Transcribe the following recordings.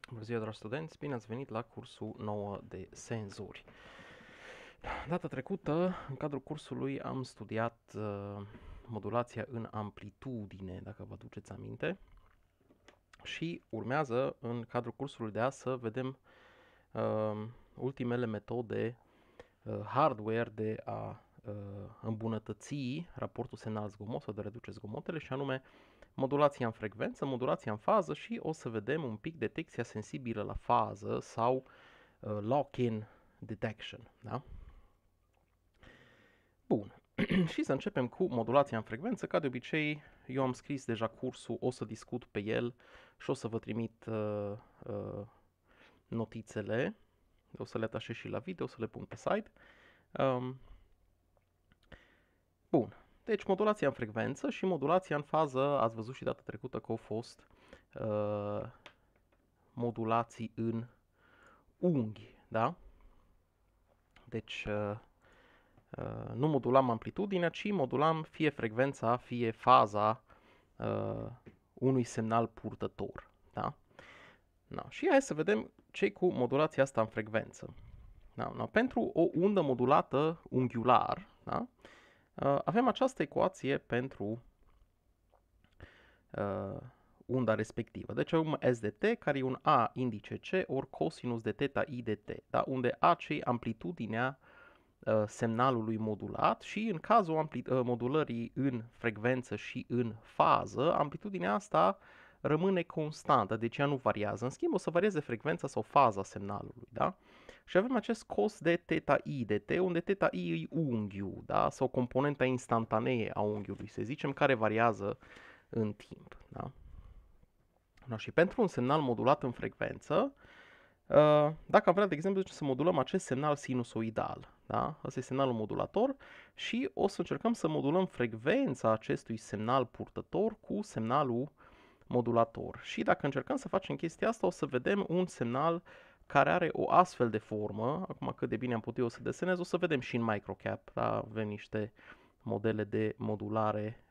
Bună ziua, dragi studenți! Bine ați venit la cursul 9 de senzori. Data trecută, în cadrul cursului, am studiat modulația în amplitudine, dacă vă aduceți aminte. Și urmează, în cadrul cursului de azi, să vedem ultimele metode hardware de a îmbunătăți raportul semnal-zgomot sau de a reduce zgomotele, și anume modulația în frecvență, modulația în fază și o să vedem un pic detecția sensibilă la fază sau lock-in detection. Da? Bun. Și să începem cu modulația în frecvență. Ca de obicei, eu am scris deja cursul, o să discut pe el și o să vă trimit notițele. O să le atașez și la video, o să le pun pe site. Bun. Deci modulația în frecvență și modulația în fază, ați văzut și data trecută că au fost modulații în unghi, da? Deci nu modulam amplitudinea, ci modulam fie frecvența, fie faza unui semnal purtător, da? Da. Și hai să vedem ce cu modulația asta în frecvență. Da? Da. Pentru o undă modulată unghiular, da? Avem această ecuație pentru unda respectivă. Deci avem S de t, care e un A indice C ori cosinus de theta I de t, da? Unde AC e amplitudinea semnalului modulat și în cazul modulării în frecvență și în fază, amplitudinea asta rămâne constantă, deci ea nu variază. În schimb, o să varieze frecvența sau faza semnalului, da? Și avem acest cos de theta I de t, unde theta I e unghiul, da? Sau componenta instantanee a unghiului, să zicem, care variază în timp, da? No, și pentru un semnal modulat în frecvență, dacă am vrea, de exemplu, să modulăm acest semnal sinusoidal, da? Asta e semnalul modulator și o să încercăm să modulăm frecvența acestui semnal purtător cu semnalul modulator. Și dacă încercăm să facem chestia asta, o să vedem un semnal care are o astfel de formă. Acum, cât de bine am putut eu să desenez, o să vedem și în microcap, da? Avem niște modele de modulare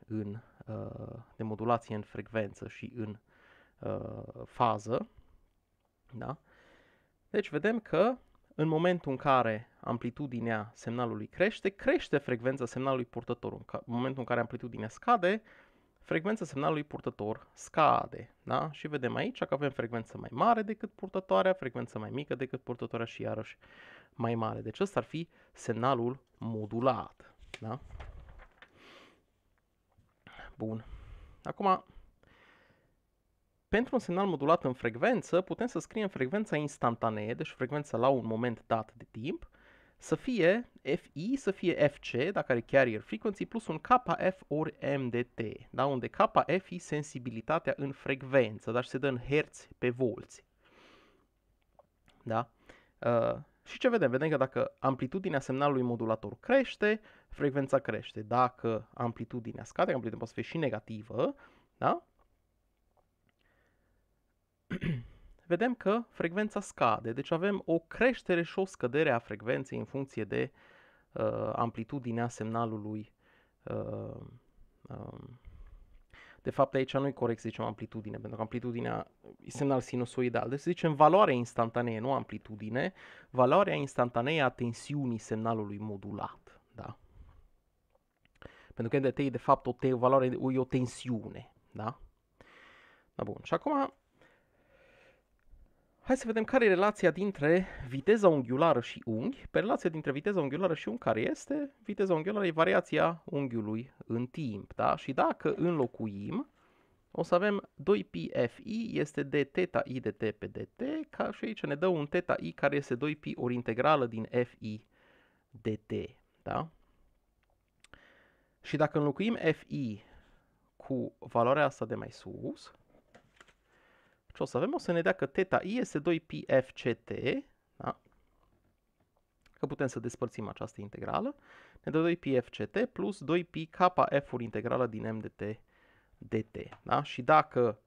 de modulație în frecvență și în fază, da? Deci vedem că în momentul în care amplitudinea semnalului crește, crește frecvența semnalului purtător. În momentul în care amplitudinea scade, frecvența semnalului purtător scade. Da? Și vedem aici că avem frecvență mai mare decât purtătoarea, frecvență mai mică decât purtătoarea și iarăși mai mare. Deci ăsta ar fi semnalul modulat. Da? Bun. Acum, pentru un semnal modulat în frecvență, putem să scriem frecvența instantanee, deci frecvența la un moment dat de timp, să fie Fi, să fie Fc, dacă are carrier frequency, plus un Kf ori MDT, da? Unde Kf e sensibilitatea în frecvență, dar se dă în herți pe volți. Da? Și ce vedem? Vedem că dacă amplitudinea semnalului modulator crește, frecvența crește. Dacă amplitudinea scade, amplitudinea poate să fie și negativă, da? Vedem că frecvența scade, deci avem o creștere și o scădere a frecvenței în funcție de amplitudinea semnalului. De fapt, aici nu e corect să zicem amplitudine, pentru că amplitudinea e semnal sinusoidal. Deci să zicem valoarea instantanee, nu amplitudine, valoarea instantanee a tensiunii semnalului modulat. Da? Pentru că NDT e de fapt o valoare, e o tensiune. Da? Da, bun. Și acum hai să vedem care e relația dintre viteza unghiulară și unghi. Pe relația dintre viteza unghiulară și unghi care este? Viteza unghiulară e variația unghiului în timp. Da? Și dacă înlocuim, o să avem 2πfi este de theta i de t pe dt, ca și aici ne dă un theta i care este 2π ori integrală din fi dt. Da? Și dacă înlocuim fi cu valoarea asta de mai sus, ce o să avem? O să ne dea că theta i este 2π fct, da? Că putem să despărțim această integrală, ne dă 2π fct plus 2π kf ori integrală din m dt dt. Da? Și dacă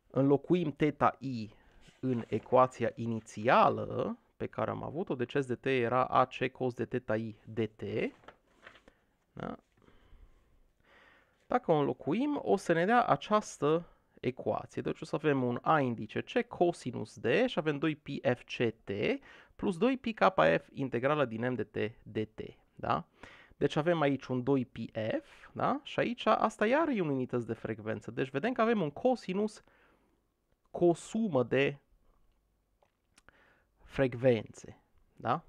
înlocuim theta i în ecuația inițială pe care am avut-o, deci s dt era ac cos de theta i dt, da? Dacă o înlocuim, o să ne dea această ecuație. Deci o să avem un A indice C cosinus D și avem 2pi fct plus 2pi kf integrală din m de t dt. Da? Deci avem aici un 2πf, da? Și aici asta iar e un unități de frecvență. Deci vedem că avem un cosinus cu o sumă de frecvențe. Da?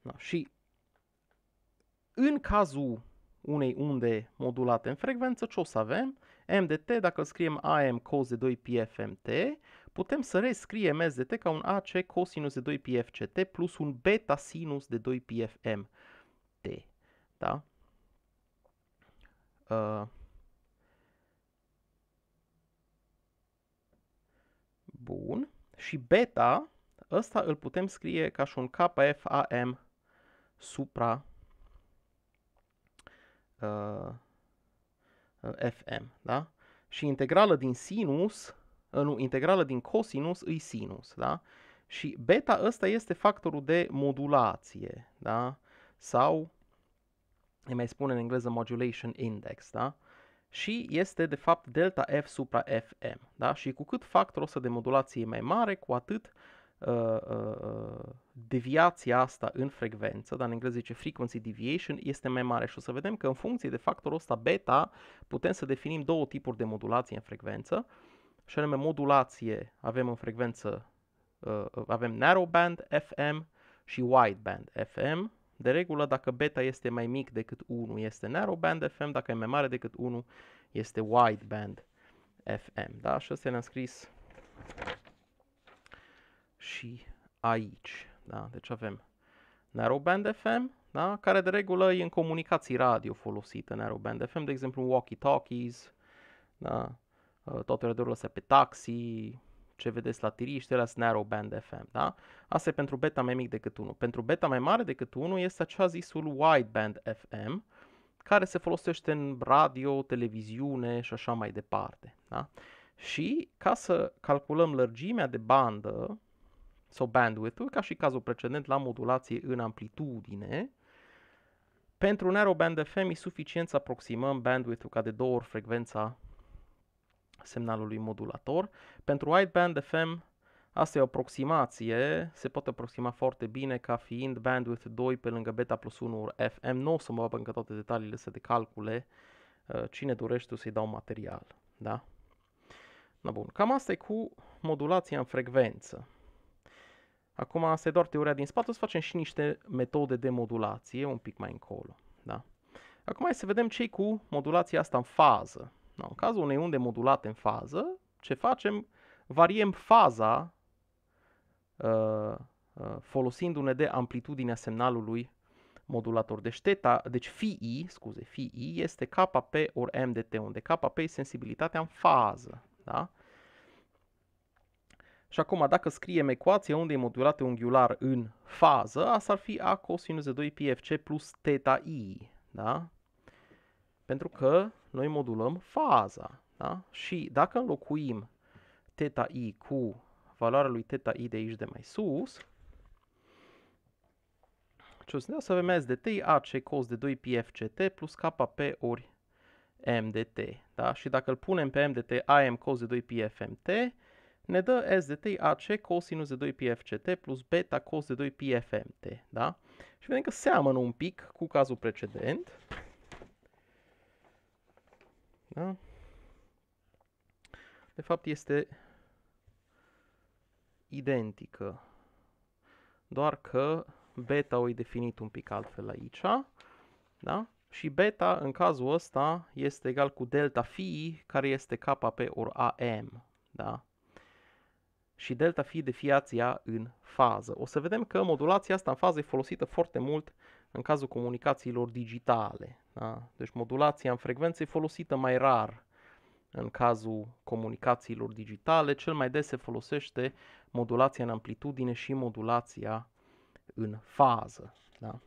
Da. Și în cazul unei unde modulate în frecvență, ce o să avem? M de t, dacă îl scriem AM cos de 2πfmt, putem să rescriem S de t ca un AC cosinus de 2πfct plus un beta sinus de 2πfmt. Da? Bun. Și beta, ăsta îl putem scrie ca și un kfam supra fm, da? Și integrală din sinus, integrală din cosinus îi sinus, da? Și beta ăsta este factorul de modulație, da? Sau îi mai spune în engleză modulation index, da? Și este de fapt delta f supra fm, da? Și cu cât factorul ăsta de modulație e mai mare, cu atât deviația asta în frecvență, dar în engleză zice frequency deviation, este mai mare. Și o să vedem că în funcție de factorul ăsta beta putem să definim două tipuri de modulație în frecvență. Și anume modulație avem în frecvență, avem narrowband FM și wideband FM. De regulă, dacă beta este mai mic decât 1, este narrowband FM, dacă e mai mare decât 1, este wideband FM. Da? Și astea le-am scris și aici. Da? Deci avem narrowband FM, da? Care de regulă e în comunicații radio folosită, narrowband FM, de exemplu walkie-talkies, da? Toate radiourile astea pe taxi, ce vedeți la tiriști, alea sunt narrowband FM. Da? Asta e pentru beta mai mic decât 1. Pentru beta mai mare decât 1 este așa zisul wideband FM, care se folosește în radio, televiziune și așa mai departe. Da? Și ca să calculăm lărgimea de bandă, sau bandwidth-ul, ca și cazul precedent la modulație în amplitudine, pentru narrowband FM e suficient să aproximăm bandwidth-ul ca de 2 ori frecvența semnalului modulator. Pentru wideband FM, asta e o aproximație, se poate aproxima foarte bine ca fiind bandwidth 2 pe lângă beta plus 1 ori FM. Nu o să mă bag încă toate detaliile astea de calcule, cine dorește o să-i dau material. Da? Da, bun. Cam asta e cu modulația în frecvență. Acum asta e doar teoria din spate, o să facem și niște metode de modulație un pic mai încolo. Da? Acum hai să vedem ce-i cu modulația asta în fază. Da, în cazul unei unde modulate în fază, ce facem? Variem faza folosindu-ne de amplitudinea semnalului modulator. Deci phi este kp ori m de t, unde kp e sensibilitatea în fază. Da? Și acum, dacă scriem ecuația unde e modulată unghiular în fază, asta ar fi a cosinus de 2πfc plus θ i. Da? Pentru că noi modulăm faza. Da? Și dacă înlocuim θ i cu valoarea lui θ i de aici de mai sus, ce o să dea să avem S de t AC cos de 2πfct plus kp ori m de t. Da? Și dacă îl punem pe m de t am cos de 2πfmt, ne dă S de t AC cosinus de 2πfct plus beta cos de 2πfmt. Da? Și vedem că seamănă un pic cu cazul precedent. Da? De fapt este identică, doar că beta o e definit un pic altfel aici, da? Și beta în cazul ăsta este egal cu delta phi, care este kp ori am, da? Și delta phi deviația în fază. O să vedem că modulația asta în fază e folosită foarte mult în cazul comunicațiilor digitale, da? Deci modulația în frecvență e folosită mai rar în cazul comunicațiilor digitale. Cel mai des se folosește modulația în amplitudine și modulația în fază. Da?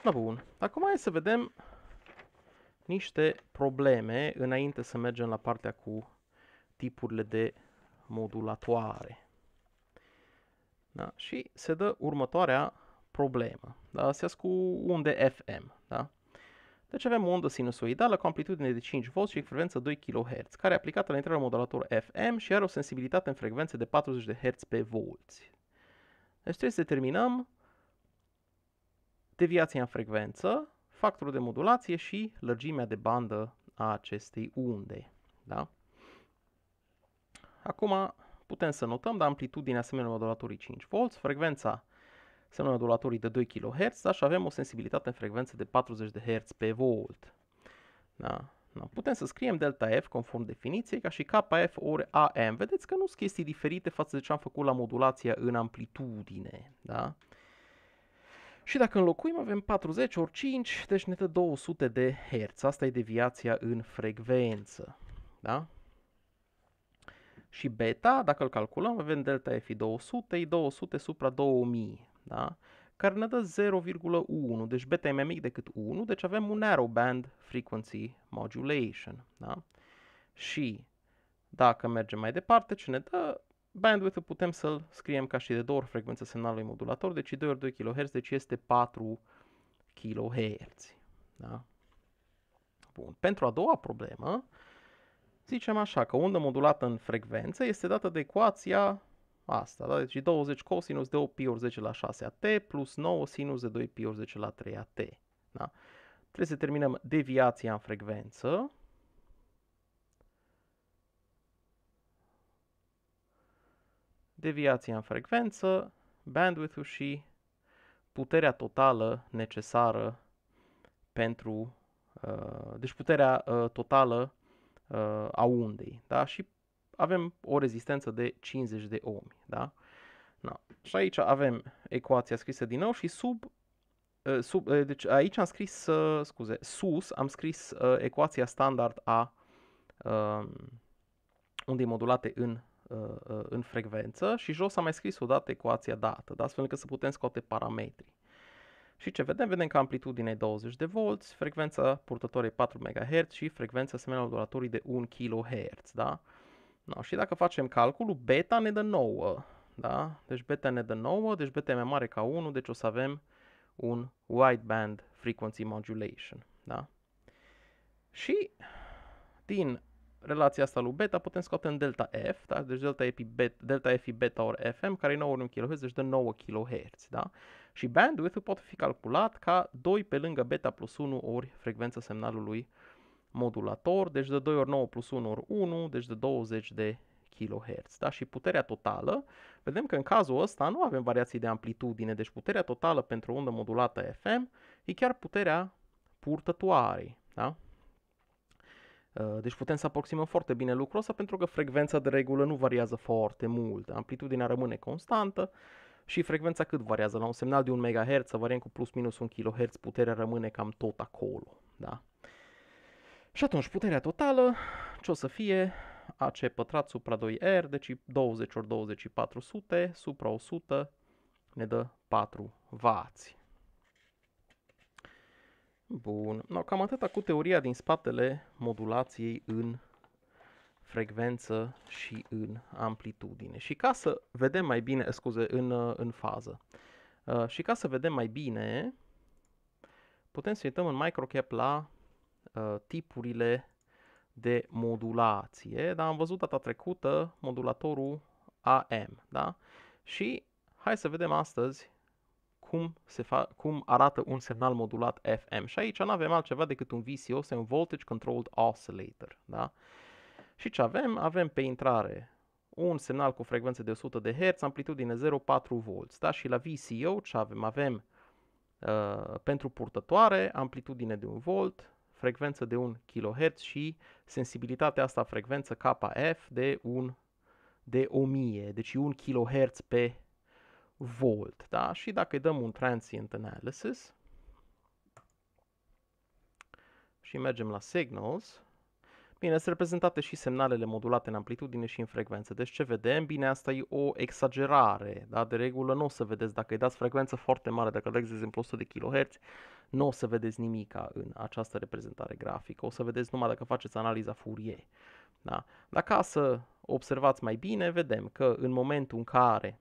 Da, bun. Acum hai să vedem niște probleme înainte să mergem la partea cu tipurile de modulatoare. Da? Și se dă următoarea problemă. Da? Astea cu unde FM. Da? Deci avem o undă sinusoidală cu amplitudine de 5V și frecvență 2 kHz, care e aplicată la intrarea modulator FM și are o sensibilitate în frecvențe de 40 de Hz pe volți. Deci trebuie să determinăm deviația în frecvență, factorul de modulație și lărgimea de bandă a acestei unde. Da? Acum putem să notăm, da, amplitudinea asemenea modulatorii 5V, frecvența asemenea modulatorii de 2 kHz, da, și avem o sensibilitate în frecvență de 40 de Hz pe volt. Da? Da. Putem să scriem delta F conform definiției ca și KF ori AM. Vedeți că nu sunt chestii diferite față de ce am făcut la modulația în amplitudine. Da? Și dacă înlocuim, avem 40 ori 5, deci ne dă 200 de Hz. Asta e deviația în frecvență. Da? Și beta, dacă îl calculăm, avem delta F 200, e 200 supra 2000. Da? Care ne dă 0,1, deci beta e mai mic decât 1, deci avem un narrowband frequency modulation. Da? Și dacă mergem mai departe, ce ne dă? Bandwidth-ul putem să-l scriem ca și de 2 ori frecvența semnalului modulator, deci 2 ori 2 kHz, deci este 4 kHz. Da? Bun. Pentru a doua problemă, zicem așa, că undă modulată în frecvență este dată de ecuația asta, da? Deci 20 cosinus de 8 pi ori 10 la 6 a t plus 9 sinus de 2 pi ori 10 la 3 a t. Da? Trebuie să terminăm deviația în frecvență. Deviația în frecvență, bandwidth-ul și puterea totală necesară pentru, deci puterea totală a undei, da? Și avem o rezistență de 50 de ohmi, da? Da. Și aici avem ecuația scrisă din nou și deci aici am scris, sus am scris ecuația standard a undei modulate în frecvență și jos am mai scris odată ecuația dată, da? Astfel încât să putem scoate parametrii. Și ce vedem? Vedem că amplitudinea e 20 de volți, frecvența purtătoare e 4 MHz și frecvența asemenea modulatorii de 1 kHz, da? No, și dacă facem calculul, beta ne dă 9, da? Deci beta ne dă 9, deci beta e mai mare ca 1, deci o să avem un wideband frequency modulation, da? Și din relația asta lui beta putem scoate în delta F, da? Deci delta F beta ori FM, care e 9 ori 1 kHz, deci dă 9 kHz, da? Și bandwidth-ul poate fi calculat ca 2 pe lângă beta plus 1 ori frecvența semnalului modulator, deci de 2 ori 9 plus 1 ori 1, deci de 20 de kHz. Da? Și puterea totală, vedem că în cazul ăsta nu avem variații de amplitudine, deci puterea totală pentru o undă modulată FM e chiar puterea purtătoarei. Da? Deci putem să aproximăm foarte bine lucrul ăsta pentru că frecvența de regulă nu variază foarte mult. Amplitudinea rămâne constantă și frecvența cât variază? La un semnal de 1 MHz să variem cu plus minus 1 kHz, puterea rămâne cam tot acolo. Da? Și atunci puterea totală ce o să fie? AC pătrat supra 2R, deci 20 ori 20 400 supra 100 ne dă 4 W. Bun, no, cam atâta cu teoria din spatele modulației în frecvență și în amplitudine. Și ca să vedem mai bine, în fază. Și ca să vedem mai bine, putem să uităm în microcap la tipurile de modulație. Da? Am văzut data trecută modulatorul AM. Da? Și hai să vedem astăzi cum arată un semnal modulat FM. Și aici nu avem altceva decât un VCO, sau un Voltage Controlled Oscillator. Da? Și ce avem? Avem pe intrare un semnal cu frecvență de 100 de Hz, amplitudine 0,4 V. Da? Și la VCO ce avem? Avem pentru purtătoare amplitudine de 1 volt, frecvență de 1 kHz și sensibilitatea asta frecvență KF de 1000, deci 1 kHz pe volt. Da? Și dacă îi dăm un transient analysis și mergem la signals, bine, sunt reprezentate și semnalele modulate în amplitudine și în frecvență. Deci ce vedem? Bine, asta e o exagerare. Da? De regulă nu o să vedeți, dacă îi dați frecvență foarte mare, dacă dați de exemplu 100 de kHz, nu o să vedeți nimica în această reprezentare grafică. O să vedeți numai dacă faceți analiza Fourier. Da? Dar ca să observați mai bine, vedem că în momentul în care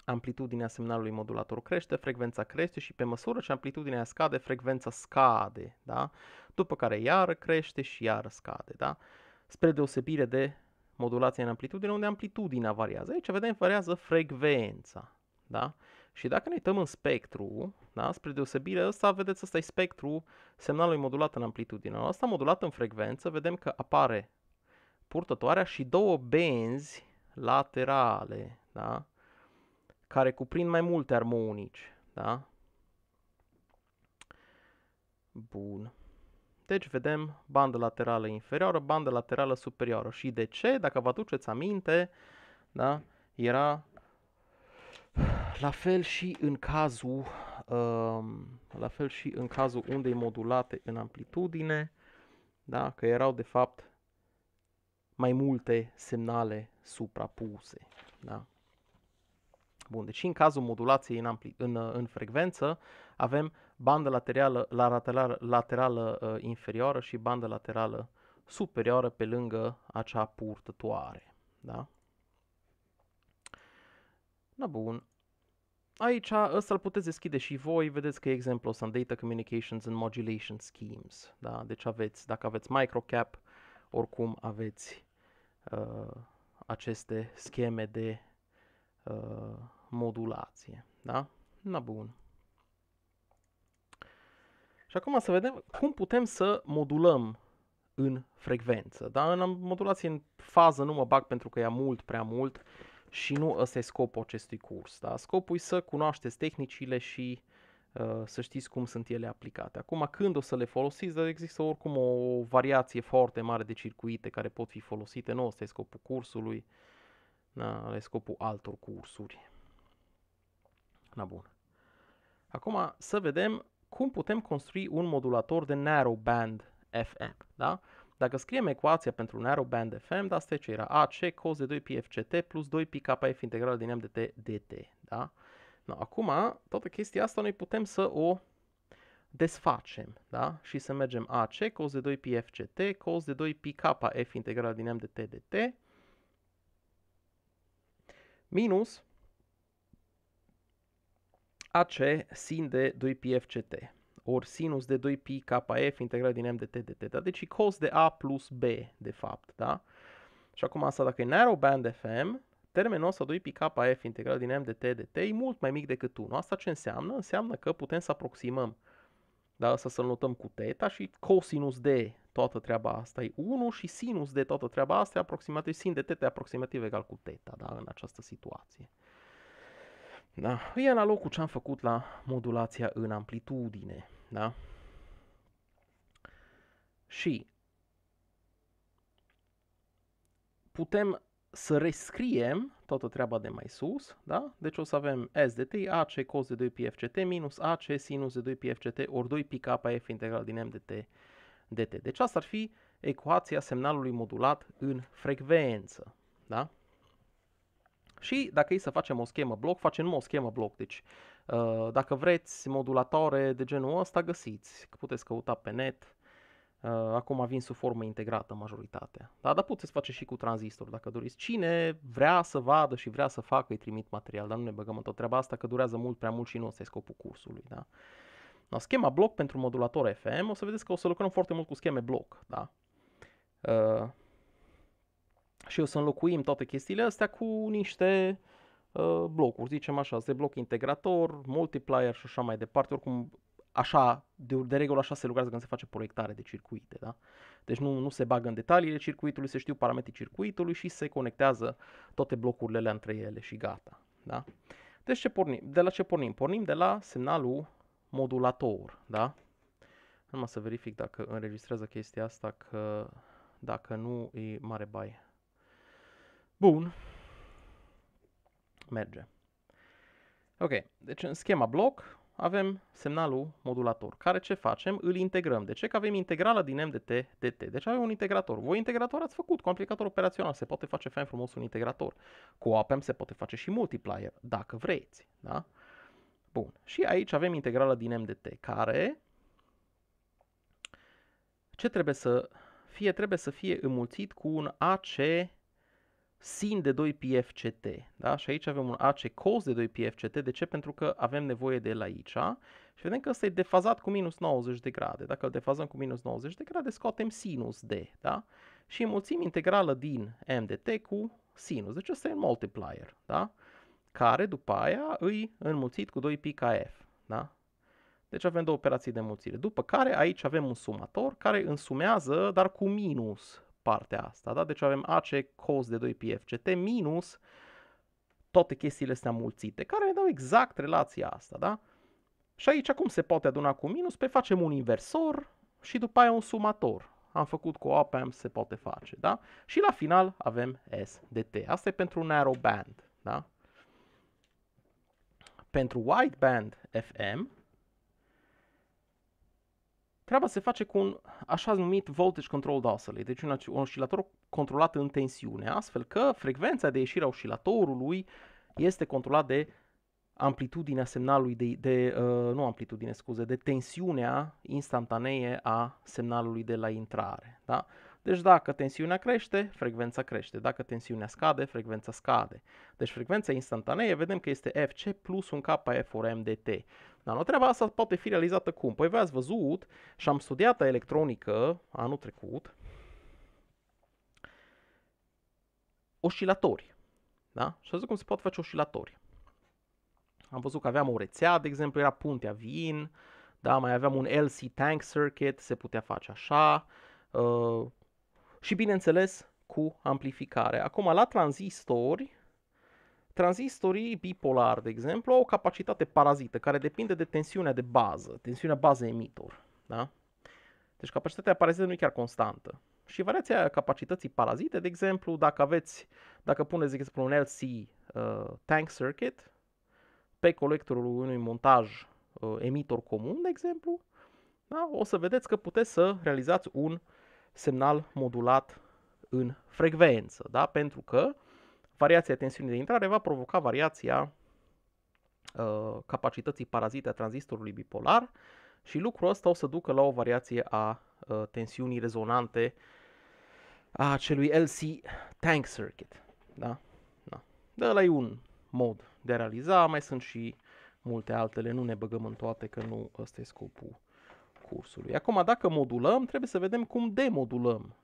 amplitudinea semnalului modulator crește, frecvența crește și pe măsură ce amplitudinea scade, frecvența scade, da? După care iară crește și iară scade, da? Spre deosebire de modulația în amplitudine, unde amplitudinea variază. Aici vedem variază frecvența, da? Și dacă ne uităm în spectru, da? Spre deosebire, ăsta, vedeți, ăsta e spectru semnalului modulat în amplitudine. Ăsta modulat în frecvență, vedem că apare purtătoarea și două benzi laterale, da? Care cuprind mai multe armonici, da? Bun. Deci vedem bandă laterală inferioară, bandă laterală superioară. Și de ce? Dacă vă aduceți aminte, da? Era la fel și în cazul undei modulate în amplitudine, da? Că erau de fapt mai multe semnale suprapuse, da? Bun, deci în cazul modulației în frecvență avem bandă laterală inferioară și bandă laterală superioară pe lângă acea purtătoare. Da? Da, bun. Aici ăsta îl puteți deschide și voi, vedeți că e exemplu ăsta în Data Communications and Modulation Schemes. Da? Deci aveți, dacă aveți microcap, oricum aveți aceste scheme de modulație, da? Na bun. Și acum să vedem cum putem să modulăm în frecvență, da? În modulație în fază nu mă bag pentru că e mult, prea mult și nu ăsta e scopul acestui curs, da? Scopul e să cunoașteți tehnicile și să știți cum sunt ele aplicate. Acum, când o să le folosiți, dar există oricum o variație foarte mare de circuite care pot fi folosite, nu ăsta e scopul cursului, da? Ăsta e scopul altor cursuri. Na bun. Acum să vedem cum putem construi un modulator de narrowband FM. Da? Dacă scriem ecuația pentru narrowband FM, asta e ce era AC cos de 2 pi FCT plus 2 pi KF integral din MDT dt. Da? No, acum, toată chestia asta noi putem să o desfacem, da? Și să mergem AC cos de 2 pi FCT cos de 2 pi KF integral din MDT dt minus AC sin de 2 pi FCT, ori sinus de 2 pi KF integral din MDT dt. Da? Deci cos de A plus B, de fapt. Da? Și acum asta, dacă e narrowband FM, termenul ăsta 2 pi KF integral din MDT dt e mult mai mic decât 1. Asta ce înseamnă? Înseamnă că putem să aproximăm, da? Asta să-l notăm cu teta și cosinus de toată treaba asta e 1 și sinus de toată treaba asta e aproximativ, sin de teta e aproximativ egal cu teta, da? În această situație. Da? E analog cu ce am făcut la modulația în amplitudine. Da? Și putem să rescriem toată treaba de mai sus. Da? Deci o să avem S de t, AC cos de 2 pi FCT minus AC sinus de 2 pi FCT ori 2 pi KF integral din MDT dt. Deci asta ar fi ecuația semnalului modulat în frecvență. Da? Și dacă e să facem o schemă bloc, facem numai o schemă bloc. Deci dacă vreți modulatoare de genul ăsta, găsiți. Puteți căuta pe net. Acum vin sub formă integrată majoritatea. Da? Dar puteți face și cu tranzistor dacă doriți. Cine vrea să vadă și vrea să facă, îi trimit material. Dar nu ne băgăm în tot treaba asta că durează mult prea mult și nu ăsta e scopul cursului. Da? La schema bloc pentru modulator FM, o să vedeți că o să lucrăm foarte mult cu scheme bloc. Da? Și o să înlocuim toate chestiile astea cu niște blocuri, zicem așa, de bloc integrator, multiplier și așa mai departe. Oricum, așa, de regulă așa se lucrează când se face proiectare de circuite. Da? Deci nu se bagă în detaliile circuitului, se știu parametrii circuitului și se conectează toate blocurile alea între ele și gata. Da? Deci de la ce pornim? Pornim de la semnalul modulator. Da? Numai să verific dacă înregistrează chestia asta, că dacă nu e mare baie. Bun. Merge. Ok, deci în schema bloc avem semnalul modulator, care ce facem? Îl integrăm. De ce? Că avem integrala din MDT dt. Deci avem un integrator. Voi integrator ați făcut cu amplificator operațional. Se poate face fain frumos un integrator. Cu op-amp se poate face și multiplier, dacă vreți. Da? Bun. Și aici avem integrala din MDT, care ce trebuie să fie? Trebuie să fie înmulțit cu un AC sin de 2 pi FCT, da? Și aici avem un AC cos de 2 pi FCT. De ce? Pentru că avem nevoie de el aici. Și vedem că ăsta e defazat cu minus 90 de grade. Dacă îl defazăm cu minus 90 de grade, scoatem sinus de, da? Și înmulțim integrală din m de t cu sinus. Deci ăsta e un multiplier, da? Care după aia îi înmulțit cu 2 pi ca f, da? Deci avem două operații de înmulțire. După care aici avem un sumator care însumează, dar cu minus partea asta, da? Deci avem AC cos de 2 pi FCT minus toate chestiile astea mulțite, care ne dau exact relația asta, da? Și aici cum se poate aduna cu minus? Păi facem un inversor și după aia un sumator. Am făcut cu op-amp, se poate face, da? Și la final avem S de T. Asta e pentru narrow band, da? Pentru wideband FM, treaba se face cu un așa numit voltage controlled oscillator, deci un oscilator controlat în tensiune, astfel că frecvența de ieșire a oscilatorului este controlat de amplitudinea semnalului de tensiunea instantanee a semnalului de la intrare, da? Deci dacă tensiunea crește, frecvența crește. Dacă tensiunea scade, frecvența scade. Deci frecvența instantanee vedem că este Fc plus un Kf ori M dt. Dar nu treaba asta poate fi realizată cum? Păi voi ați văzut și am studiat electronică anul trecut oscilatori. Da? Și ați văzut cum se pot face oscilatori. Am văzut că aveam o rețea, de exemplu, era puntea Wien, da? Mai aveam un LC tank circuit, se putea face așa. Și bineînțeles cu amplificare. Acum la tranzistorii bipolari, de exemplu, au o capacitate parazită care depinde de tensiunea de bază, tensiunea bază emitor. Da? Deci capacitatea parazită nu e chiar constantă. Și variația capacității parazite, de exemplu, dacă puneți, de exemplu, un LC tank circuit pe colectorul unui montaj emitor comun, de exemplu, da? O să vedeți că puteți să realizați un semnal modulat în frecvență, da? Pentru că variația tensiunii de intrare va provoca variația capacității parazite a tranzistorului bipolar și lucrul ăsta o să ducă la o variație a tensiunii rezonante a acelui LC tank circuit. Da? Da. De ăla e un mod de a realiza, mai sunt și multe altele, nu ne băgăm în toate că nu ăsta e scopul cursului. Acum, dacă modulăm, trebuie să vedem cum demodulăm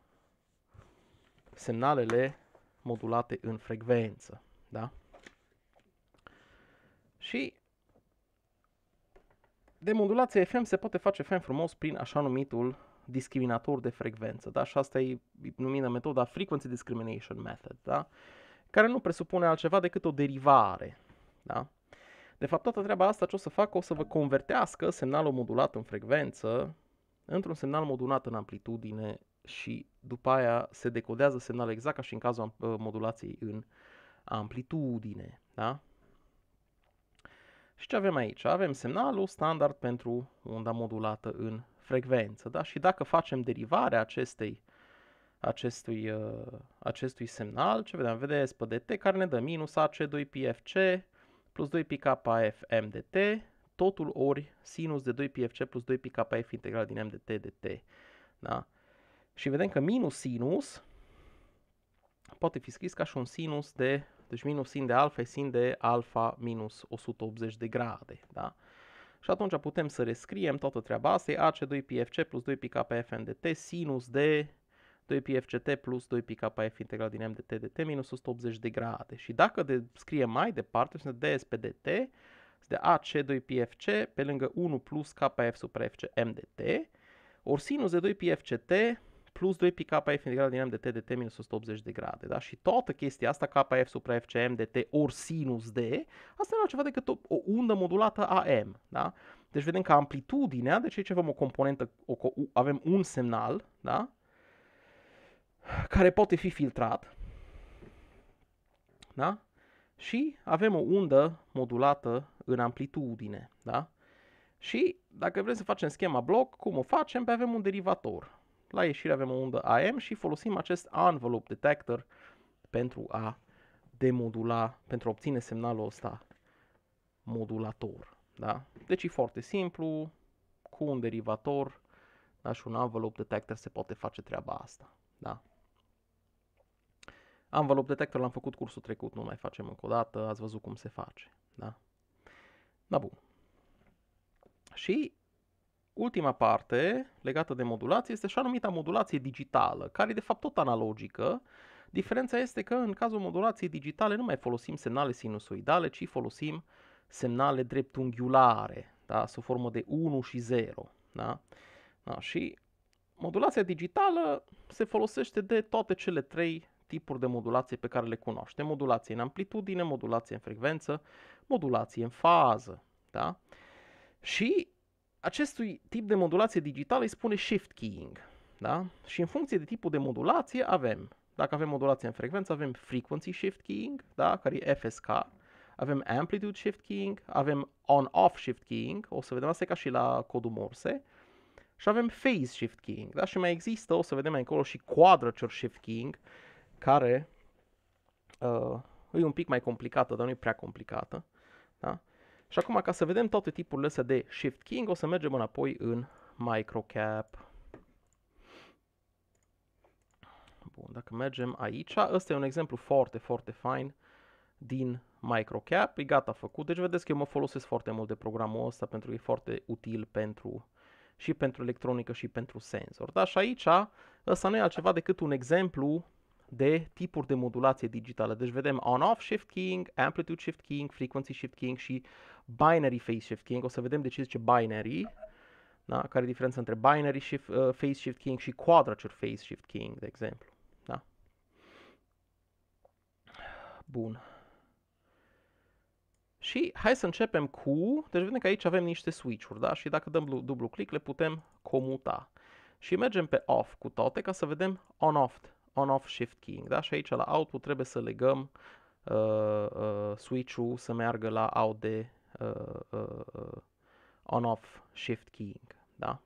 semnalele modulate în frecvență. Da? Și demodulația FM se poate face fain frumos prin așa numitul discriminator de frecvență. Da? Și asta e numită metoda Frequency Discrimination Method, da? Care nu presupune altceva decât o derivare. Da? De fapt, toată treaba asta ce o să facă, o să vă convertească semnalul modulat în frecvență într-un semnal modulat în amplitudine și după aia se decodează semnalul exact ca și în cazul modulației în amplitudine. Da? Și ce avem aici? Avem semnalul standard pentru unda modulată în frecvență. Da? Și dacă facem derivarea acestui semnal, ce vedem? Vedeți pe dt care ne dă minus AC 2 pi Fc plus 2 pi kf m dt, totul ori sinus de 2 pi Fc plus 2 pi kf integral din m dt dt. Da? Și vedem că minus sinus poate fi scris ca și un sinus deci minus sin de alfa e sin de alfa minus 180 de grade. Da? Și atunci putem să rescriem toată treaba asta, e AC 2 pi Fc plus 2 pi kf m dt sinus de 2 pi FCT plus 2 pi kf integral din m dt dt minus 180 de grade. Și dacă scriem mai departe, să ds pe dt, de AC 2 pi Fc pe lângă 1 plus kf supra Fc m dt, ori sinus de 2 pi FCT plus 2 pi kf integral din m dt dt minus 180 de grade. Da? Și toată chestia asta, kf supra Fc m dt ori sinus de, asta nu e altceva decât o undă modulată AM. Da? Deci vedem că amplitudinea, deci aici avem o componentă, avem un semnal, da? Care poate fi filtrat, da? Și avem o undă modulată în amplitudine. Da? Și dacă vrem să facem schema bloc, cum o facem? Păi avem un derivator. La ieșire avem o undă AM și folosim acest envelope detector pentru a demodula, pentru a obține semnalul ăsta modulator. Da? Deci e foarte simplu, cu un derivator, da, și un envelope detector se poate face treaba asta. Da? Envelope detector l-am făcut cursul trecut, nu mai facem încă o dată, ați văzut cum se face. Da? Da, bun. Și ultima parte legată de modulație este așa numita modulație digitală, care e de fapt tot analogică. Diferența este că în cazul modulației digitale nu mai folosim semnale sinusoidale, ci folosim semnale dreptunghiulare, da? Sub formă de 1 și 0. Da? Da, și modulația digitală se folosește de toate cele trei tipuri de modulație pe care le cunoaștem. Modulație în amplitudine, modulație în frecvență, modulație în fază. Da? Și acestui tip de modulație digitală îi spune shift keying. Da? Și în funcție de tipul de modulație avem, dacă avem modulație în frecvență, avem frequency shift keying, da? Care e FSK, avem amplitude shift keying, avem on-off shift keying, o să vedem asta ca și la codul Morse, și avem phase shift keying, da? Și mai există, o să vedem mai încolo, și quadrature shift keying, care e un pic mai complicată, dar nu e prea complicată. Da? Și acum, ca să vedem toate tipurile astea de shift keying, o să mergem înapoi în microcap. Bun, dacă mergem aici, ăsta e un exemplu foarte, foarte fain din microcap, e gata făcut. Deci vedeți că eu mă folosesc foarte mult de programul ăsta pentru că e foarte util și pentru electronică și pentru senzor. Da? Și aici, ăsta nu e altceva decât un exemplu de tipuri de modulație digitală. Deci vedem on-off shift keying, amplitude shift keying, frequency shift keying și binary phase shift keying. O să vedem de ce zice binary, da? Care e diferența între binary phase shift keying și quadrature phase shift keying, de exemplu. Da? Bun. Și hai să începem cu, deci vedem că aici avem niște switch-uri, da? Și dacă dăm dublu click le putem comuta. Și mergem pe off cu toate ca să vedem on-off shift keying, da? Și aici la output trebuie să legăm switch-ul să meargă la out de on-off shift keying, da?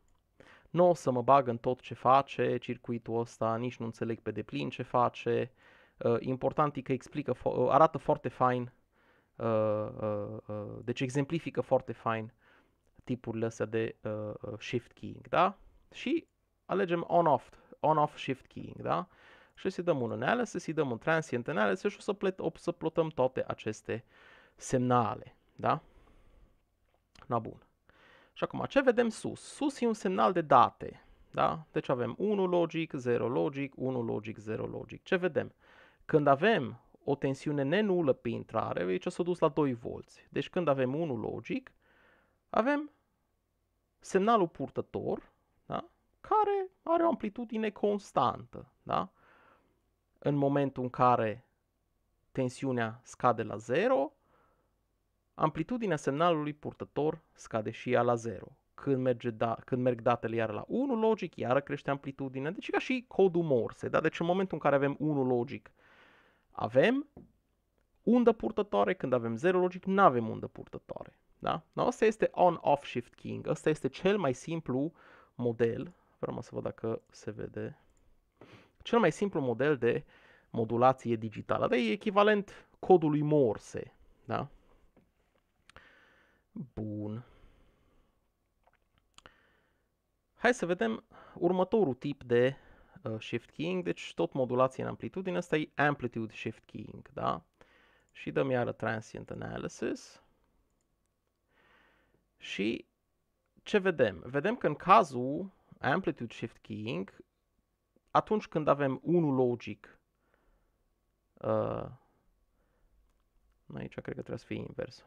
Nu o să mă bag în tot ce face circuitul ăsta, nici nu înțeleg pe deplin ce face. Important e că arată foarte fain, deci exemplifică foarte fain tipurile astea de shift keying, da? Și alegem on-off shift keying, da? Și să dăm un analysis, să dăm un transient analysis și o să plotăm toate aceste semnale, da? Na bun. Și acum, ce vedem sus? Sus e un semnal de date, da? Deci avem 1 logic, 0 logic, 1 logic, 0 logic. Ce vedem? Când avem o tensiune nenulă pe intrare, aici s-a dus la 2 volți. Deci când avem 1 logic, avem semnalul purtător, da? Care are o amplitudine constantă. Da? În momentul în care tensiunea scade la 0, amplitudinea semnalului purtător scade și ea la 0. Când merg datele iar la 1 logic, iară crește amplitudinea. Deci ca și codul Morse. Da? Deci în momentul în care avem 1 logic, avem undă purtătoare, când avem 0 logic, nu avem undă purtătoare. Da? Asta este on-off shift keying. Asta este cel mai simplu model. Vreau să văd dacă se vede. Cel mai simplu model de modulație digitală. Dar e echivalent codului Morse. Da? Bun. Hai să vedem următorul tip de shift keying. Deci tot modulație în amplitudine. Asta e amplitude shift keying. Da? Și dăm iară transient analysis. Și ce vedem? Vedem că în cazul amplitude shift keying, atunci când avem 1 logic, aici cred că trebuie să fie invers.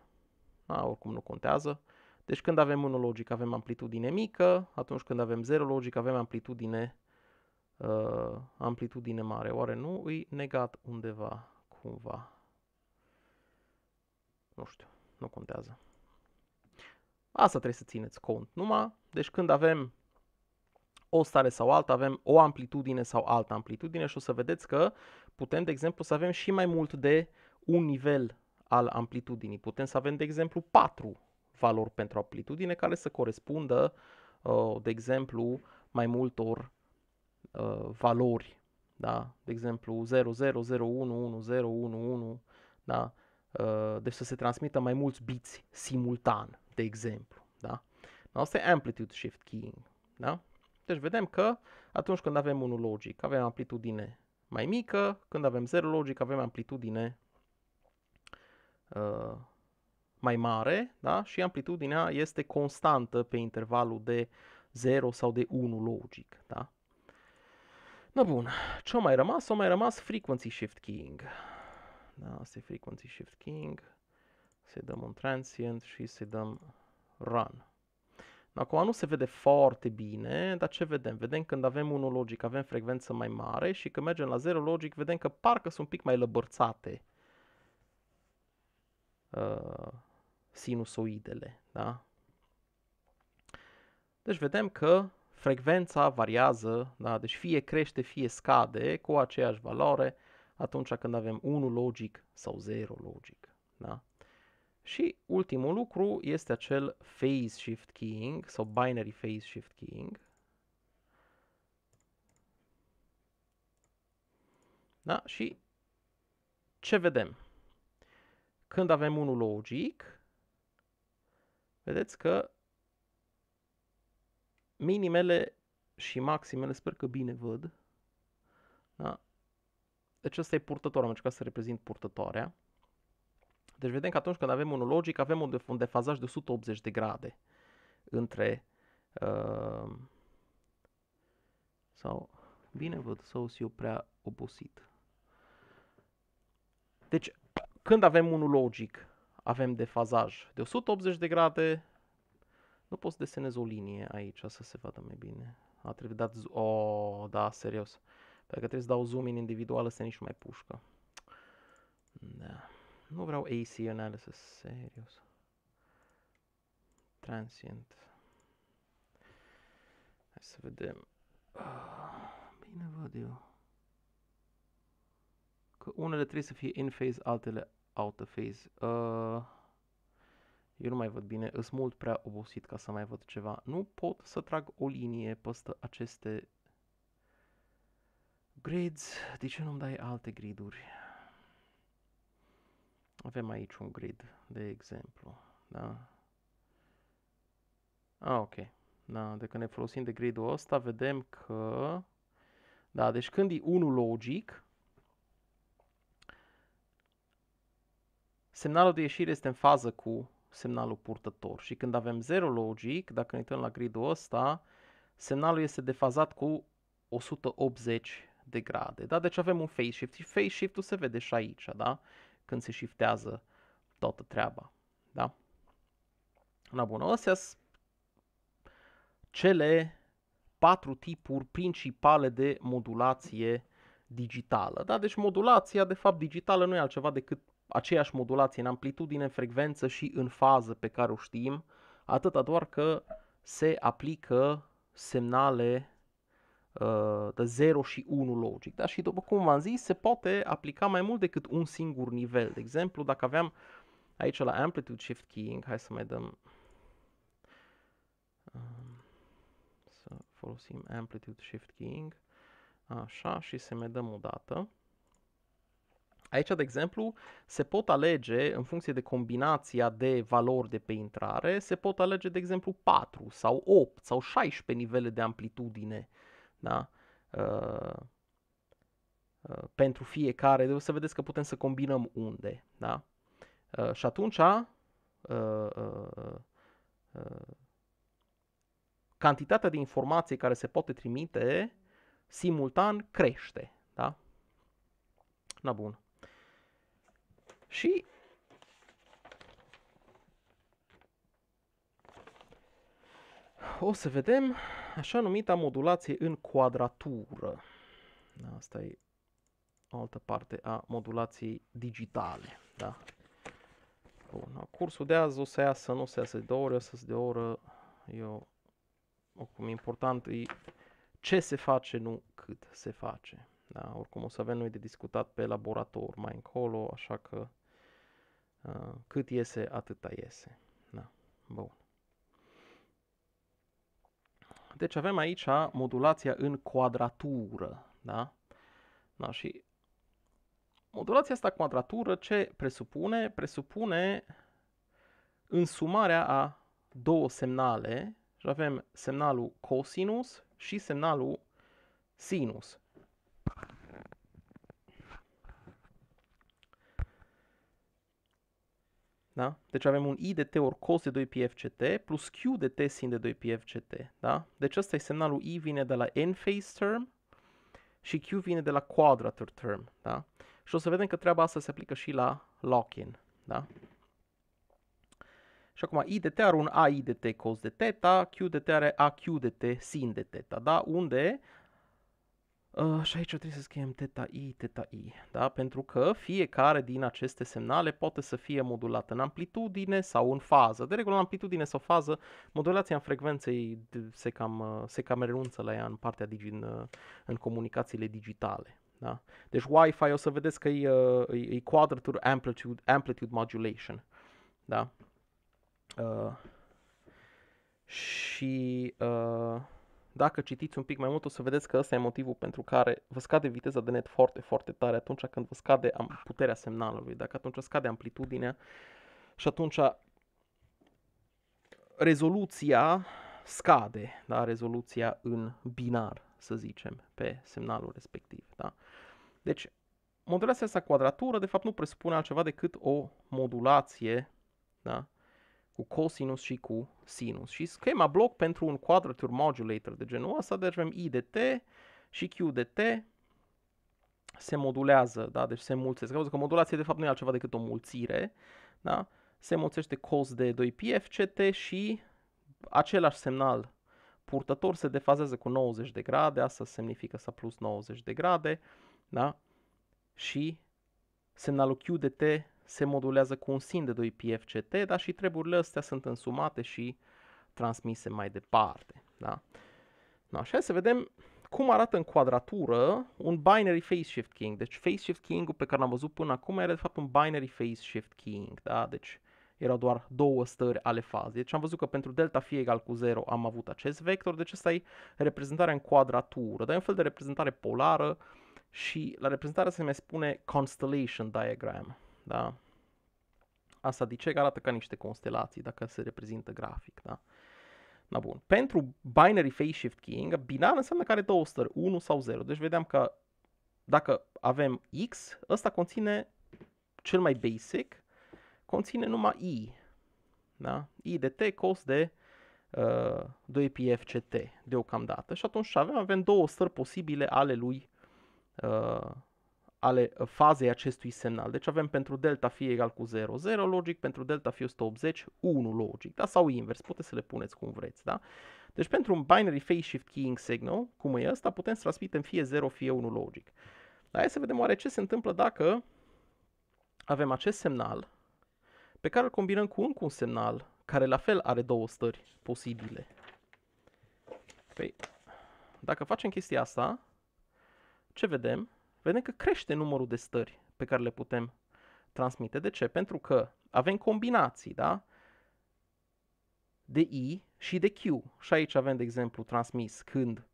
Oricum nu contează. Deci când avem 1 logic avem amplitudine mică, atunci când avem 0 logic avem amplitudine mare. Oare nu îi negat undeva, cumva? Nu știu, nu contează. Asta trebuie să țineți cont numai. Deci când avem o stare sau alta, avem o amplitudine sau altă amplitudine și o să vedeți că putem, de exemplu, să avem și mai mult de un nivel al amplitudinii. Putem să avem, de exemplu, 4 valori pentru amplitudine care să corespundă, de exemplu, mai multor valori. Da? De exemplu, 0, 0, 0, 1, 1, 0, 1, 1. Da? Deci să se transmită mai mulți biți simultan, de exemplu. Da? Asta e amplitude shift keying. Da? Deci vedem că atunci când avem unul logic, avem amplitudine mai mică, când avem 0 logic avem amplitudine mai mare, da? Și amplitudinea este constantă pe intervalul de 0 sau de 1 logic, da? No, bun, ce-a mai rămas? A mai rămas frequency shift keying. Da, asta e frequency shift keying. Să-i dăm un transient și să-i dăm run. Acum nu se vede foarte bine, dar ce vedem? Vedem când avem 1 logic, avem frecvență mai mare și când mergem la 0 logic, vedem că parcă sunt un pic mai lăbărțate sinusoidele, da? Deci vedem că frecvența variază, da? Deci fie crește, fie scade cu aceeași valoare atunci când avem 1 logic sau 0 logic, da? Și ultimul lucru este acel phase shift keying sau binary phase shift keying. Da? Și ce vedem? Când avem unul logic, vedeți că minimele și maximele, sper că bine văd. Da? Deci ăsta e purtătorul, am încercat să reprezint purtătoarea. Deci vedem că atunci când avem unul logic, avem un defazaj de 180 de grade între sau bine văd sau sunt eu prea obosit. Deci când avem unul logic, avem defazaj de 180 de grade. Nu pot să desenez o linie aici să se vadă mai bine. A trebuit dat da, serios. Pentru că trebuie să dau zoom in individual, ăsta nici nu mai pușcă. Da. Nu vreau AC analysis, serios. Transient. Hai să vedem. Bine văd eu. Că unele trebuie să fie in phase, altele out of phase. Eu nu mai văd bine, sunt mult prea obosit ca să mai văd ceva. Nu pot să trag o linie peste aceste grids. De ce nu-mi dai alte griduri? Avem aici un grid, de exemplu. Da? Ok. Da, de când ne folosim de gridul ăsta, vedem că... Da, deci când e unul logic, semnalul de ieșire este în fază cu semnalul purtător. Și când avem 0 logic, dacă ne uităm la gridul ăsta, semnalul este defazat cu 180 de grade. Da? Deci avem un phase shift. Și phase shift-ul se vede și aici, da? Când se shiftează toată treaba. Da? Na bună, astea sunt cele 4 tipuri principale de modulație digitală. Da? Deci modulația, de fapt, digitală nu e altceva decât aceeași modulație în amplitudine, în frecvență și în fază pe care o știm, atâta doar că se aplică semnale de 0 și 1 logic. Da? Și după cum v-am zis, se poate aplica mai mult decât un singur nivel. De exemplu, dacă aveam aici la Amplitude Shift Keying, hai să mai dăm... să folosim Amplitude Shift Keying. Așa, și să mai dăm o dată. Aici, de exemplu, se pot alege, în funcție de combinația de valori de pe intrare, se pot alege, de exemplu, 4 sau 8 sau 16 nivele de amplitudine. Da? Pentru fiecare, să vedeți că putem să combinăm unde. Da? Și atunci, cantitatea de informație care se poate trimite simultan crește. Da? Na bun. Și o să vedem așa numita modulație în quadratură. Asta e o altă parte a modulației digitale. Da? Bun, cursul de azi o să iasă, nu o să iasă de o oră, o să iasă de o oră. Oricum, important e ce se face, nu cât se face. Da? Oricum o să avem noi de discutat pe laborator mai încolo, așa că cât iese, atâta iese. Da? Bun. Deci avem aici modulația în quadratură. Da? Da, și modulația asta quadratură ce presupune? Presupune însumarea a două semnale. Și avem semnalul cosinus și semnalul sinus. Da? Deci avem un I de T ori cos de 2pi FCT plus Q de T sin de 2pi FCT. Da? Deci ăsta e semnalul I vine de la n-phase term și Q vine de la quadrature term. Da? Și o să vedem că treaba asta se aplică și la lock-in. Da? Și acum I de T are un AI de T cos de theta, Q de T are AQ de T sin de theta. Da? Unde și aici trebuie să scriem theta I, da? Pentru că fiecare din aceste semnale poate să fie modulată în amplitudine sau în fază. De regulă, în amplitudine sau fază, modulația în frecvenței se cam renunță la ea în partea în comunicațiile digitale. Da? Deci Wi-Fi o să vedeți că e quadrature amplitude modulation. Da? Și dacă citiți un pic mai mult, o să vedeți că ăsta e motivul pentru care vă scade viteza de net foarte, foarte tare atunci când vă scade puterea semnalului. Dacă atunci scade amplitudinea și atunci rezoluția scade, da? Rezoluția în binar, să zicem, pe semnalul respectiv. Da? Deci, modulația asta quadratură, de fapt, nu presupune altceva decât o modulație, da? Cu cosinus și cu sinus. Și schema bloc pentru un quadrature modulator de genul ăsta, deci avem I de T și Q de T se modulează, da? Deci se înmulțesc. Că modulația de fapt nu e altceva decât o mulțire, da? Se înmulțește cos de 2pi FCT și același semnal purtător se defazează cu 90 de grade, asta semnifică să plus 90 de grade, da? Și semnalul Q de T se modulează cu un sin de 2pi FCT, dar și treburile astea sunt însumate și transmise mai departe. Da? Da, și hai să vedem cum arată în quadratură un binary phase shift keying. Deci phase shift keying-ul pe care l-am văzut până acum era de fapt un binary phase shift keying. Da? Deci erau doar două stări ale fazei. Deci am văzut că pentru delta phi egal cu 0 am avut acest vector, deci asta e reprezentarea în quadratură. Dar e un fel de reprezentare polară și la reprezentare se mai spune constellation diagram. Da? Asta de ce arată ca niște constelații dacă se reprezintă grafic. Da? Da, bun. Pentru binary phase shift keying, binar înseamnă că are două stări, 1 sau 0. Deci vedeam că dacă avem X, ăsta conține cel mai basic, conține numai I. Da? I de T cos de 2pi FCT deocamdată. Și atunci avem două stări posibile ale lui ale fazei acestui semnal. Deci avem pentru delta phi egal cu 0, 0 logic, pentru delta phi 180, 1 logic, da? Sau invers, puteți să le puneți cum vreți, da? Deci pentru un binary phase shift keying signal, cum e ăsta, putem să transmitem fie 0, fie 1 logic. Dar hai să vedem oare ce se întâmplă dacă avem acest semnal pe care îl combinăm cu încă un semnal care la fel are două stări posibile. Păi, dacă facem chestia asta, ce vedem? Vedem că crește numărul de stări pe care le putem transmite. De ce? Pentru că avem combinații, da? De I și de Q. Și aici avem, de exemplu, transmis când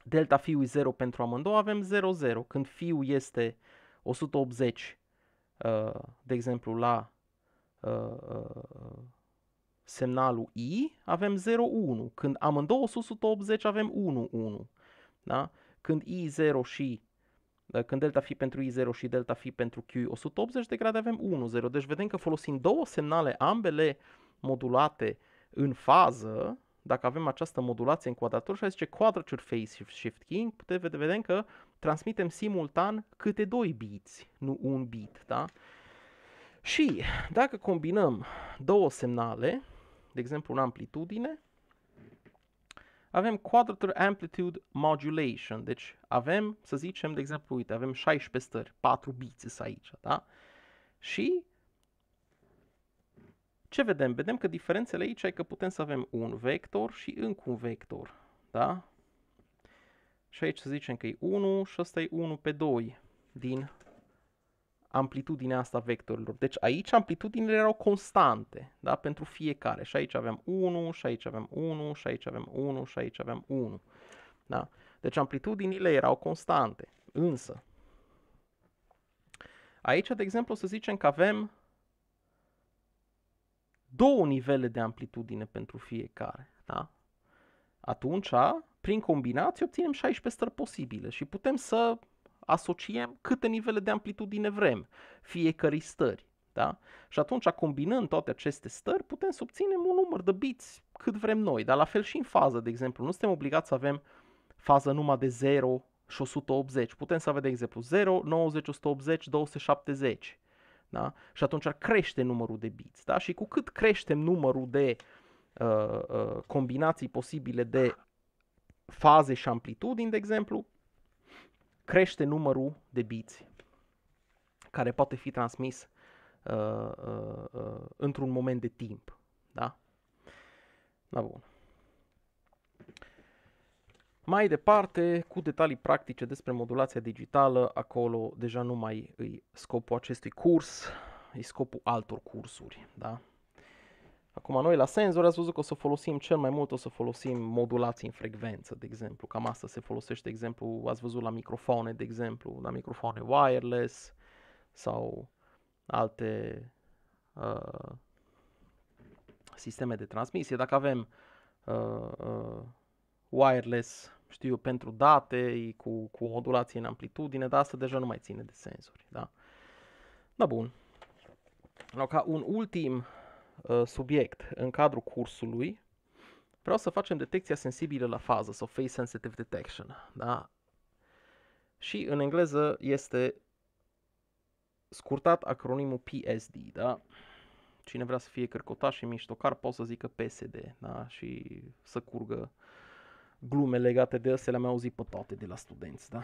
delta phi-ul e 0 pentru amândouă, avem 0, 0. Când phi-ul este 180, de exemplu, la semnalul I, avem 0, 1. Când amândouă sunt 180, avem 1, 1. Da? Când I0 și când delta phi pentru I0 și delta phi pentru Q 180 de grade avem 1, 0. Deci vedem că folosim două semnale, ambele modulate în fază. Dacă avem această modulație în quadratură și zice quadrature phase shift keying, vedem că transmitem simultan câte 2 biți, nu un bit. Da? Și dacă combinăm două semnale, de exemplu în amplitudine, avem quadrature amplitude modulation. Deci avem, să zicem, de exemplu, uite, avem 16 stări, 4 biți aici, da? Și ce vedem? Vedem că diferențele aici e că putem să avem un vector și încă un vector, da? Și aici să zicem că e 1 și ăsta e 1 pe 2 din amplitudinea asta vectorilor. Deci aici amplitudinile erau constante, da? Pentru fiecare. Și aici avem 1, și aici avem 1, și aici avem 1, și aici avem 1. Da? Deci amplitudinile erau constante. Însă, aici, de exemplu, să zicem că avem două nivele de amplitudine pentru fiecare. Da? Atunci, prin combinație, obținem 16 stări posibile și putem să asociem câte nivele de amplitudine vrem fiecărei stări. Da? Și atunci, combinând toate aceste stări, putem să obținem un număr de bits cât vrem noi. Dar la fel și în fază, de exemplu. Nu suntem obligați să avem fază numai de 0 și 180. Putem să avem, de exemplu, 0, 90, 180, 270. Da? Și atunci ar crește numărul de bits. Da? Și cu cât creștem numărul de combinații posibile de faze și amplitudini, de exemplu, crește numărul de bits care poate fi transmis într-un moment de timp. Da? Da, bun. Mai departe, cu detalii practice despre modulația digitală, acolo deja nu mai îi scopul acestui curs, e scopul altor cursuri. Da? Acum noi la senzori ați văzut că o să folosim cel mai mult, o să folosim modulații în frecvență, de exemplu. Cam asta se folosește, de exemplu, ați văzut la microfoane, de exemplu, la microfoane wireless sau alte sisteme de transmisie. Dacă avem wireless, știu eu, pentru date, cu modulație în amplitudine, dar asta deja nu mai ține de senzori. Da, da, bun. Ca un ultim subiect în cadrul cursului, vreau să facem detecția sensibilă la fază sau phase sensitive detection. Da? Și în engleză este scurtat acronimul PSD. Da? Cine vrea să fie cărcotaș și miștocar poate să zică PSD. Da? Și să curgă glume legate de astea, le-am auzit pe toate de la studenți. Da?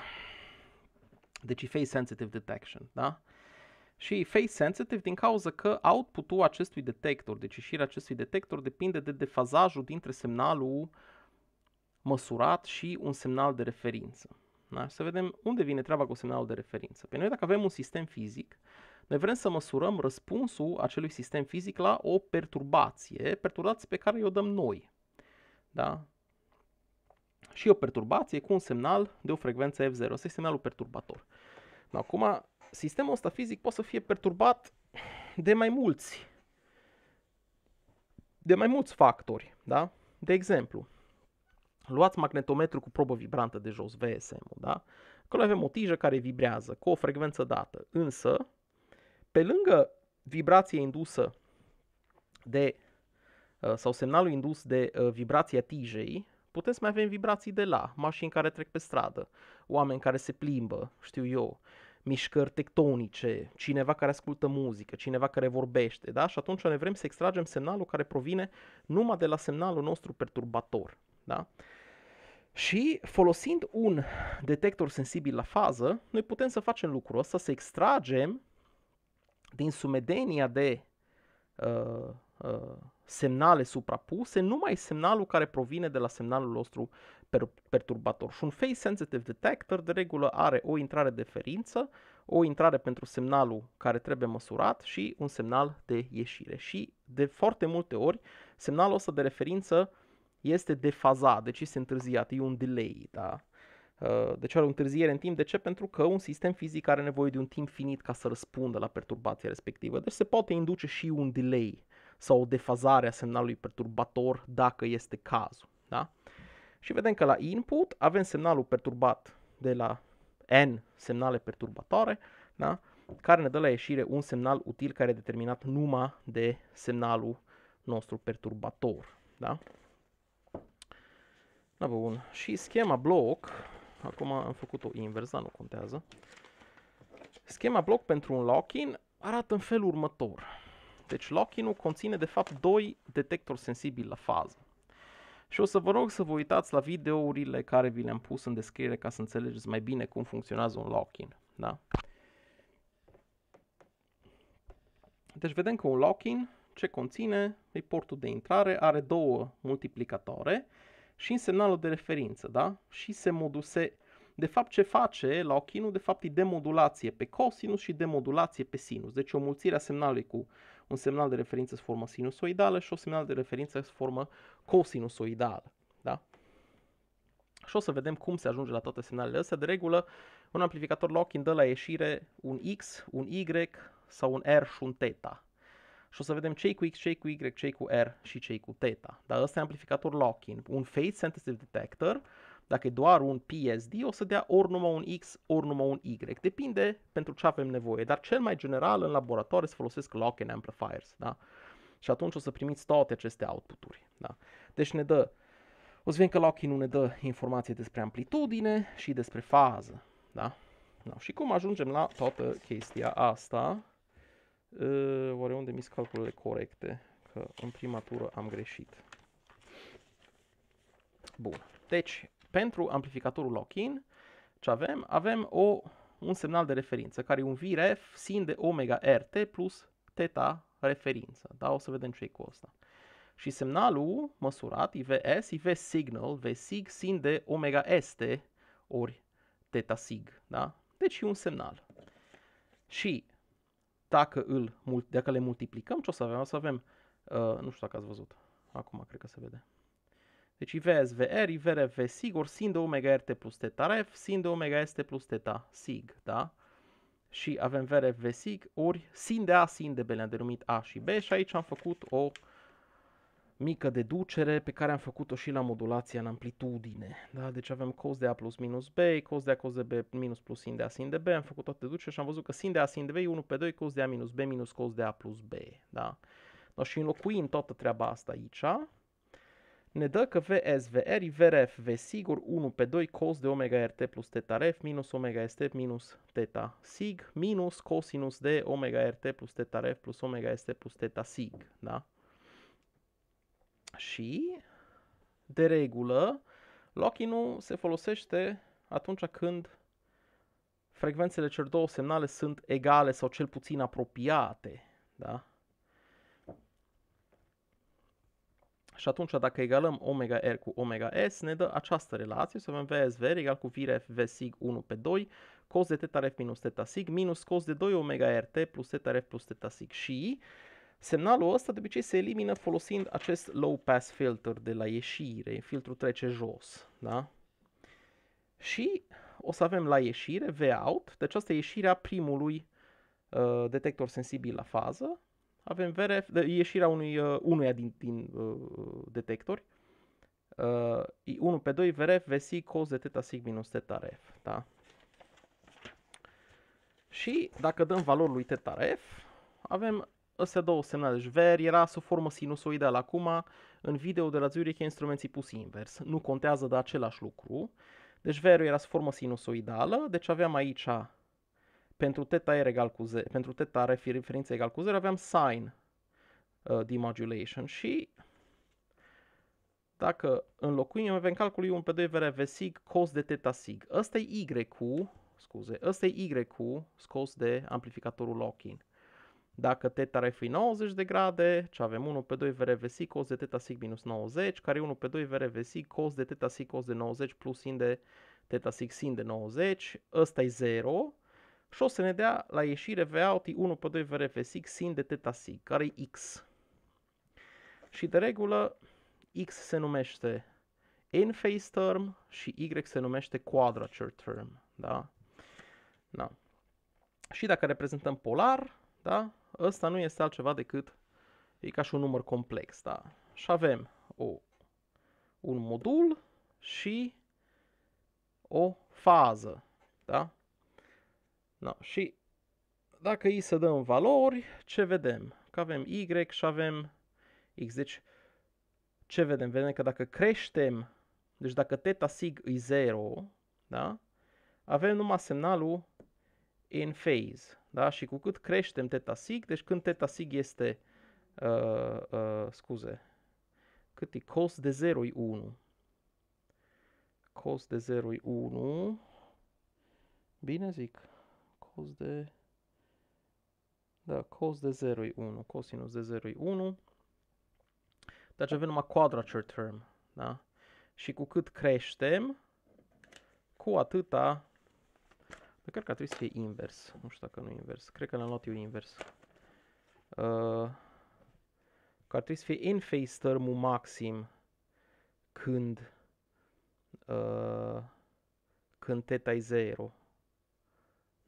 Deci phase sensitive detection. Da? Și phase sensitive din cauza că output-ul acestui detector, deci ieșirea acestui detector, depinde de defazajul dintre semnalul măsurat și un semnal de referință. Da? Să vedem unde vine treaba cu semnalul de referință. Pe noi, dacă avem un sistem fizic, noi vrem să măsurăm răspunsul acelui sistem fizic la o perturbație pe care o dăm noi. Da? Și o perturbație cu un semnal de o frecvență F0. Asta e semnalul perturbator. Acum, sistemul ăsta fizic poate să fie perturbat de mai mulți factori. Da? De exemplu, luați magnetometru cu probă vibrantă de jos, VSM-ul. Da? Acolo avem o tijă care vibrează cu o frecvență dată. Însă, pe lângă vibrație indusă sau semnalul indus de vibrația tijei, putem să mai avem vibrații de la mașini care trec pe stradă, oameni care se plimbă, știu eu, mișcări tectonice, cineva care ascultă muzică, cineva care vorbește, da? Și atunci ne vrem să extragem semnalul care provine numai de la semnalul nostru perturbator, da? Și folosind un detector sensibil la fază, noi putem să facem lucrul ăsta, să extragem din sumedenia de semnale suprapuse, numai semnalul care provine de la semnalul nostru perturbator. Și un phase sensitive detector de regulă are o intrare de referință, o intrare pentru semnalul care trebuie măsurat și un semnal de ieșire. Și de foarte multe ori semnalul ăsta de referință este defazat, deci este întârziat, e un delay. Da? Deci are o întârziere în timp. De ce? Pentru că un sistem fizic are nevoie de un timp finit ca să răspundă la perturbația respectivă. Deci se poate induce și un delay sau o defazare a semnalului perturbator dacă este cazul. Da? Și vedem că la input avem semnalul perturbat de la N semnale perturbatoare, da? Care ne dă la ieșire un semnal util care e determinat numai de semnalul nostru perturbator. Da? Da, bun. Și schema bloc, acum am făcut-o invers, dar nu contează. Schema bloc pentru un lock-in arată în felul următor. Deci lock-in-ul conține de fapt doi detectori sensibili la fază. Și o să vă rog să vă uitați la videourile care vi le-am pus în descriere ca să înțelegeți mai bine cum funcționează un lock-in. Da? Deci vedem că un lock-in ce conține e portul de intrare, are două multiplicatoare și în semnalul de referință. Da? Și de fapt ce face lock-in-ul, de fapt e demodulație pe cosinus și demodulație pe sinus. Deci o mulțire a semnalului cu un semnal de referință se formă sinusoidală și o semnal de referință se formă cosinusoidală. Da? Și o să vedem cum se ajunge la toate semnalele astea. De regulă, un amplificator lock-in dă la ieșire un X, un Y sau un R și un theta. Și o să vedem ce cu X, ce cu Y, ce cu R și ce cu theta. Dar ăsta e amplificator lock-in. Un phase sensitive detector Dacă e doar un PSD, o să dea ori numai un X, ori numai un Y. Depinde pentru ce avem nevoie, dar cel mai general în laboratoare se folosesc lock-in amplifiers, da? Și atunci o să primiți toate aceste output-uri, da? Deci ne dă, o să vedem că lock-in-ul ne dă informație despre amplitudine și despre fază, da? Da. Și cum ajungem la toată chestia asta? Oare unde mi-s calculele corecte? Că în prima tură am greșit. Bun. Deci, pentru amplificatorul lock-in, ce avem? Avem un semnal de referință, care e un VREF sin de omega RT plus teta referință. Da? O să vedem ce e cu asta. Și semnalul măsurat, IVS, IV signal, V-sig, sin de omega ST ori teta sig. Da? Deci e un semnal. Și dacă le multiplicăm, ce o să avem? O să avem, nu știu dacă ați văzut, acum cred că se vede. Deci IVS VR, IVRF V sig, ori sin de omega RT plus teta ref, sin de omega ST plus teta sig, da? Și avem VRF V sig, ori sin de A, sin de B, le-am denumit A și B și aici am făcut o mică deducere pe care am făcut-o și la modulația în amplitudine. Da? Deci avem cos de A plus minus B, cos de A, cos de B minus plus sin de A, sin de B. Am făcut toate deduceri și am văzut că sin de A, sin de B e 1 pe 2, cos de A minus B minus cos de A plus B. Da? No, și înlocuind toată treaba asta aici, ne dă că VS, VR, VRF, V sigur 1 pe 2 cos de omega RT plus teta ref minus omega ST minus teta sig minus cosinus de omega RT plus teta ref plus omega ST plus teta sig. Da? Și, de regulă, lock-in-ul se folosește atunci când frecvențele celor două semnale sunt egale sau cel puțin apropiate. Da? Și atunci, dacă egalăm omega R cu omega S, ne dă această relație. Să avem VS VR egal cu VRF V sig 1 pe 2, cos de teta ref minus teta sig, minus cos de 2 omega RT plus teta ref plus teta sig. Și semnalul ăsta de obicei se elimină folosind acest low pass filter de la ieșire. Filtrul trece jos. Da? Și o să avem la ieșire V-out, deci asta e ieșirea primului detector sensibil la fază. Avem VRF, ieșirea unuia din detectori. 1 pe 2 VRF, VSig, cos de teta sig minus teta ref. Da? Și dacă dăm valori lui teta ref, avem astea două semnale. Deci VR era sub formă sinusoidală. Acum, în video de la Zurich, instrumenții pus invers. Nu contează de același lucru. Deci VR era sub formă sinusoidală. Deci aveam aici, pentru teta R egal cu 0, pentru teta referință egal cu 0, aveam sine demodulation. Și dacă înlocuim, avem calculul 1 pe 2 VRF sig cos de teta sig. Ăsta e Y-ul, ăsta e Y-ul scos de amplificatorul lock-in. Dacă teta ref e 90 de grade, ce avem 1 pe 2 VRF sig cos de teta sig minus 90, care e 1 pe 2 VRF sig cos de teta sig cos de 90 plus sin de teta sig sin de 90. Ăsta e 0 și o să ne dea la ieșire V-out 1 pe 2 VRF sig sin de teta sig, care e X. Și de regulă X se numește in-phase term și Y se numește quadrature term. Da? Da. Și dacă reprezentăm polar, da? Ăsta nu este altceva decât, e ca și un număr complex. Da? Și avem un modul și o fază. Da? Da. Și dacă îi să dăm valori, ce vedem? Că avem Y și avem X. Deci, ce vedem? Vedem că dacă creștem, deci dacă teta sig e 0, da? Avem numai semnalul in phase. Da? Și cu cât creștem teta sig, deci când teta sig este, cât e? Cos de 0 e 1. Cos de 0 e 1. Bine zic. Cos de... Da, cos de 0 e 1. Cosinus de 0 e 1. Deci avem numai quadrature term. Da? Și cu cât creștem, cu atâta... Cred că ar trebui să fie invers. Nu știu dacă nu e invers. Cred că l-am luat eu invers. Că ar trebui să fie in phase termul maxim când teta e 0.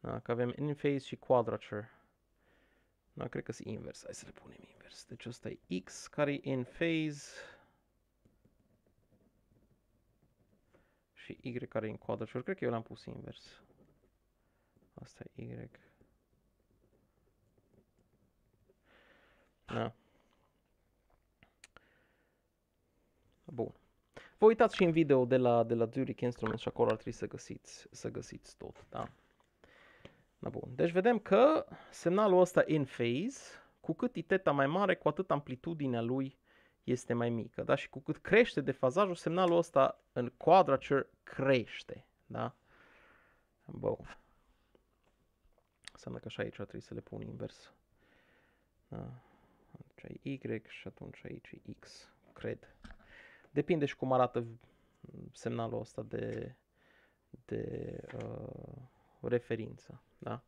Da? Că avem in phase și quadrature. Da, cred că e invers. Hai să le punem invers. Deci ăsta e X care e in phase și Y care e în quadrature. Cred că eu l-am pus invers. Asta e Y. Da. Bun. Vă uitați și în video de la Zurich Instruments și acolo ar trebui să găsiți tot, da? Da, bun. Deci vedem că semnalul ăsta in phase, cu cât e teta mai mare, cu atât amplitudinea lui este mai mică, da? Și cu cât crește defazajul, semnalul ăsta în quadrature crește, da? Bun. Înseamnă că și aici trebuie să le pun invers. Da. Atunci e Y și atunci aici e X, cred. Depinde și cum arată semnalul ăsta de referință, da?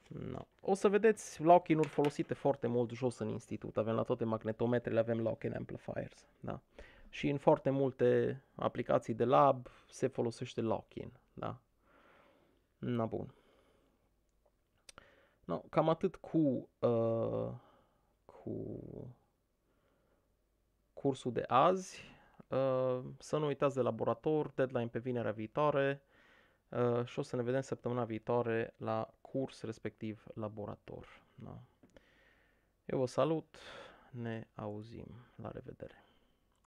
No. O să vedeți lock-in-uri folosite foarte mult jos în institut. Avem la toate magnetometrele, avem lock-in amplifiers, da? Și în foarte multe aplicații de lab se folosește lock-in, da? Na, bun. No, cam atât cu cursul de azi. Să nu uitați de laborator, deadline pe vinerea viitoare și o să ne vedem săptămâna viitoare la curs, respectiv laborator. Da. Eu vă salut, ne auzim, la revedere!